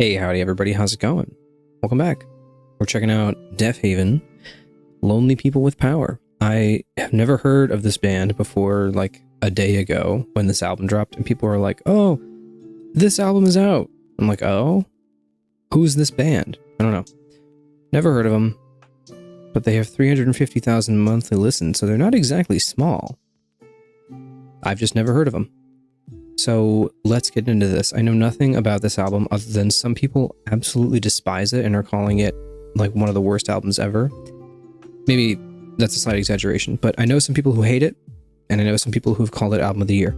Hey, howdy everybody, how's it going? Welcome back. We're checking out Deafheaven, Lonely People with Power. I have never heard of this band before like a day ago when this album dropped, and people were like, oh, this album is out. I'm like, oh? Who's this band? I don't know. Never heard of them, but they have 350,000 monthly listens, so they're not exactly small. I've just never heard of them. So let's get into this. I know nothing about this album other than some people absolutely despise it and are calling it like one of the worst albums ever. Maybe that's a slight exaggeration, but I know some people who hate it, and I know some people who've called it album of the year.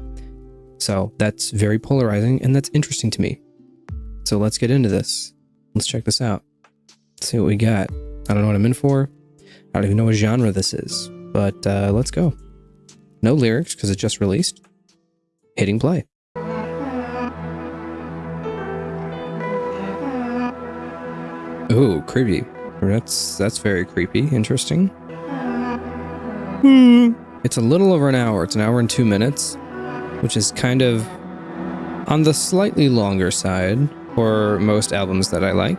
So that's very polarizing, and that's interesting to me. So let's get into this. Let's check this out. Let's see what we got. I don't know what I'm in for. I don't even know what genre this is, but let's go. No lyrics because it just released. Hitting play. Ooh, creepy. That's very creepy. Interesting. It's a little over an hour. It's an hour and 2 minutes, which is kind of on the slightly longer side for most albums that I like.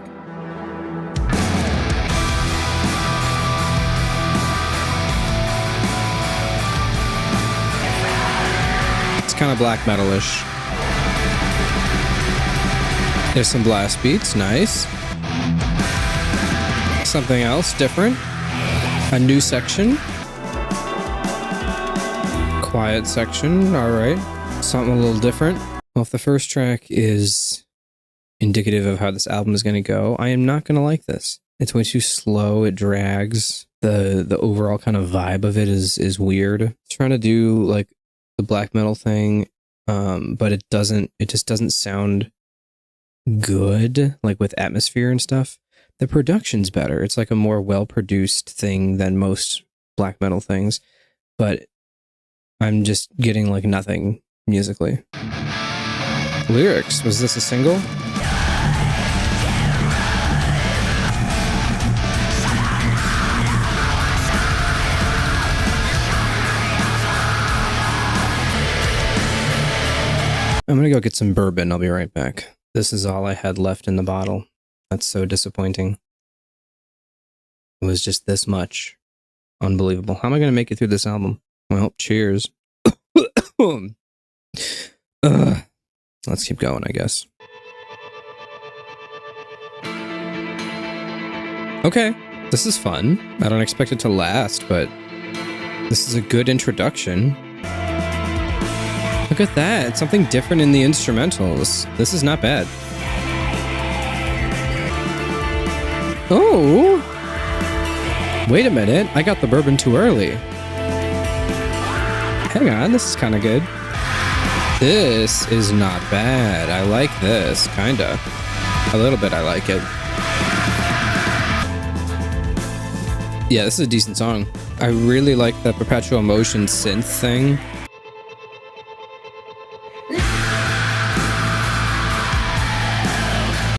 It's kind of black metal-ish. There's some blast beats, nice. Something else different. A new section. Quiet section, alright. Something a little different. Well, if the first track is indicative of how this album is going to go, I am not going to like this. It's way too slow, it drags. The overall kind of vibe of it is weird. It's trying to do like the black metal thing, but it just doesn't sound good, like with atmosphere and stuff. The production's better. It's like a more well-produced thing than most black metal things, but I'm just getting like nothing musically. Lyrics, was this a single? I'm gonna go get some bourbon. I'll be right back. This is all I had left in the bottle. That's so disappointing. It was just this much. Unbelievable. How am I going to make it through this album? Well, cheers. Let's keep going, I guess. Okay, this is fun. I don't expect it to last, but this is a good introduction. Look at that. It's something different in the instrumentals. This is not bad. Oh! Wait a minute, I got the bourbon too early. Hang on, this is kind of good. This is not bad. I like this, kinda. A little bit, I like it. Yeah, this is a decent song. I really like the perpetual motion synth thing.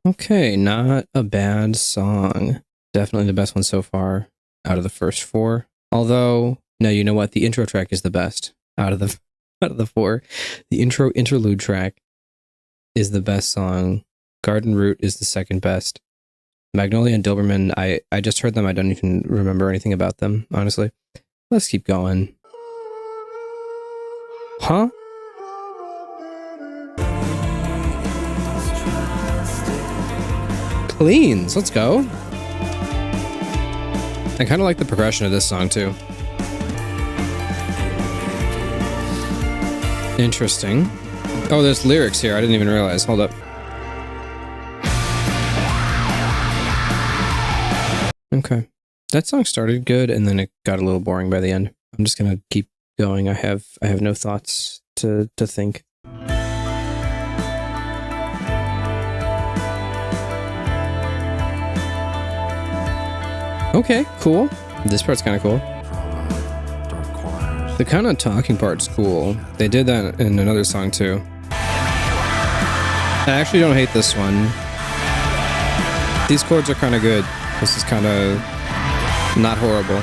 Okay, not a bad song. Definitely the best one so far out of the first four. Although, no, you know what? The intro track is the best out of the four. The interlude track is the best song. Garden Route is the second best. Magnolia and Doberman, I just heard them. I don't even remember anything about them, honestly. Let's keep going. Huh? Cleans, let's go. I kind of like the progression of this song too. Interesting. Oh, there's lyrics here. I didn't even realize. Hold up. Okay. That song started good and then it got a little boring by the end. I'm just gonna keep going. I have no thoughts to think. Okay, cool. This part's kind of cool. The kind of talking part's cool. They did that in another song too. I actually don't hate this one. These chords are kind of good. This is kind of not horrible.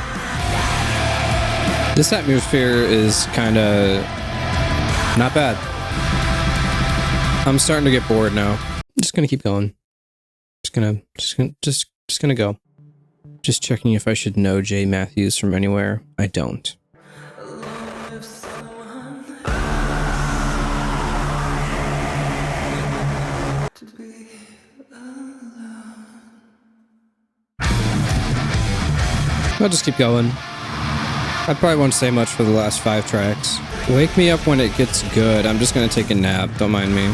This atmosphere is kind of not bad. I'm starting to get bored now. I'm just gonna keep going. Just gonna go. Just checking if I should know Jay Matthews from anywhere. I don't. I'll just keep going. I probably won't say much for the last 5 tracks. Wake me up when it gets good. I'm just gonna take a nap. Don't mind me.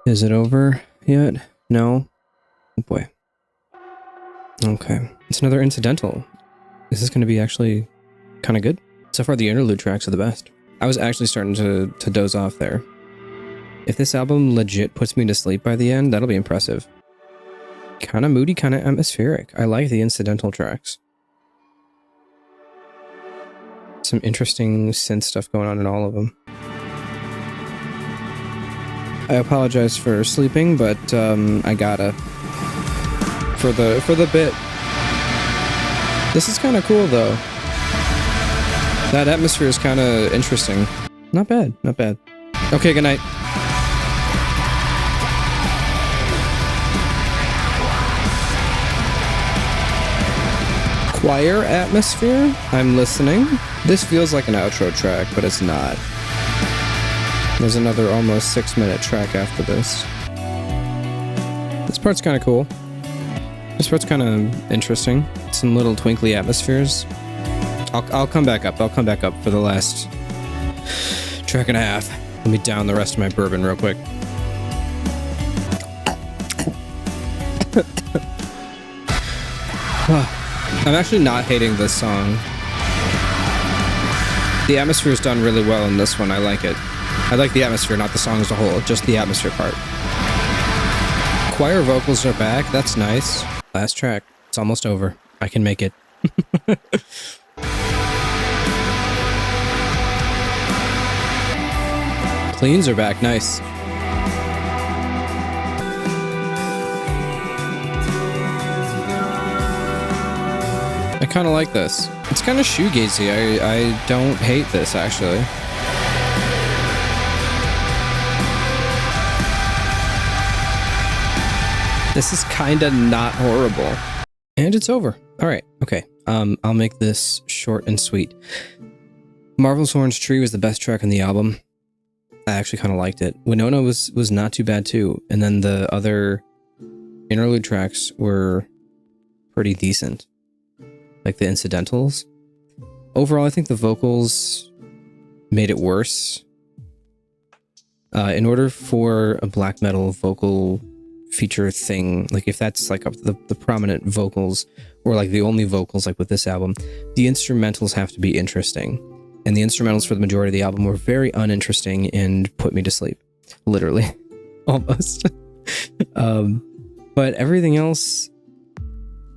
Is it over yet? No? Oh boy. Okay. It's another incidental. Is this going to be actually kind of good? So far, the interlude tracks are the best. I was actually starting to doze off there. If this album legit puts me to sleep by the end, that'll be impressive. Kind of moody, kind of atmospheric. I like the incidental tracks. Some interesting synth stuff going on in all of them. I apologize for sleeping, but I gotta. For the bit. This is kind of cool, though. That atmosphere is kind of interesting. Not bad, not bad. Okay, good night. Choir atmosphere? I'm listening. This feels like an outro track, but it's not. There's another almost 6-minute track after this. This part's kind of cool. This part's kind of interesting. Some little twinkly atmospheres. I'll come back up. I'll come back up for the last track and a half. Let me down the rest of my bourbon real quick. I'm actually not hating this song. The atmosphere's done really well in this one. I like it. I like the atmosphere, not the song as a whole, just the atmosphere part. Choir vocals are back, that's nice. Last track, it's almost over. I can make it. Cleans are back, nice. I kind of like this. It's kind of shoegazy. I don't hate this, actually. This is kind of not horrible. And it's over. All right. Okay. I'll make this short and sweet. Marvel's Orange Tree was the best track on the album. I actually kind of liked it. Winona was not too bad too. And then the other interlude tracks were pretty decent. Like the incidentals. Overall, I think the vocals made it worse. In order for a black metal vocal feature thing, like if that's like the prominent vocals or like the only vocals like with this album, the instrumentals have to be interesting, and the instrumentals for the majority of the album were very uninteresting and put me to sleep, literally. Almost. But everything else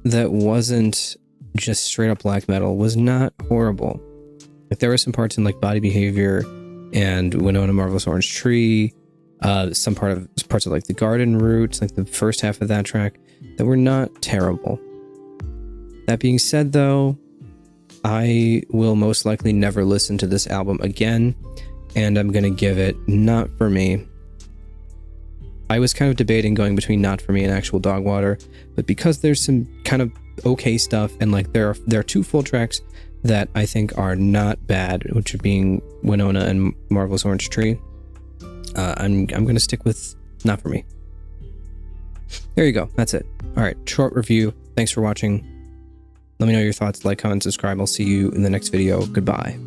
that wasn't just straight up black metal was not horrible. Like there were some parts in like Body Behavior and Winona Marvelous Orange Tree, some parts of like the Garden Route, like the first half of that track, that were not terrible. That being said, though, I will most likely never listen to this album again, and I'm gonna give it Not For Me. I was kind of debating going between Not For Me and Actual Dog Water, but because there's some kind of okay stuff, and like there are 2 full tracks that I think are not bad, which are being Winona and Marvelous Orange Tree, I'm going to stick with Not For Me. There you go. That's it. All right. Short review. Thanks for watching. Let me know your thoughts. Like, comment, subscribe. I'll see you in the next video. Goodbye.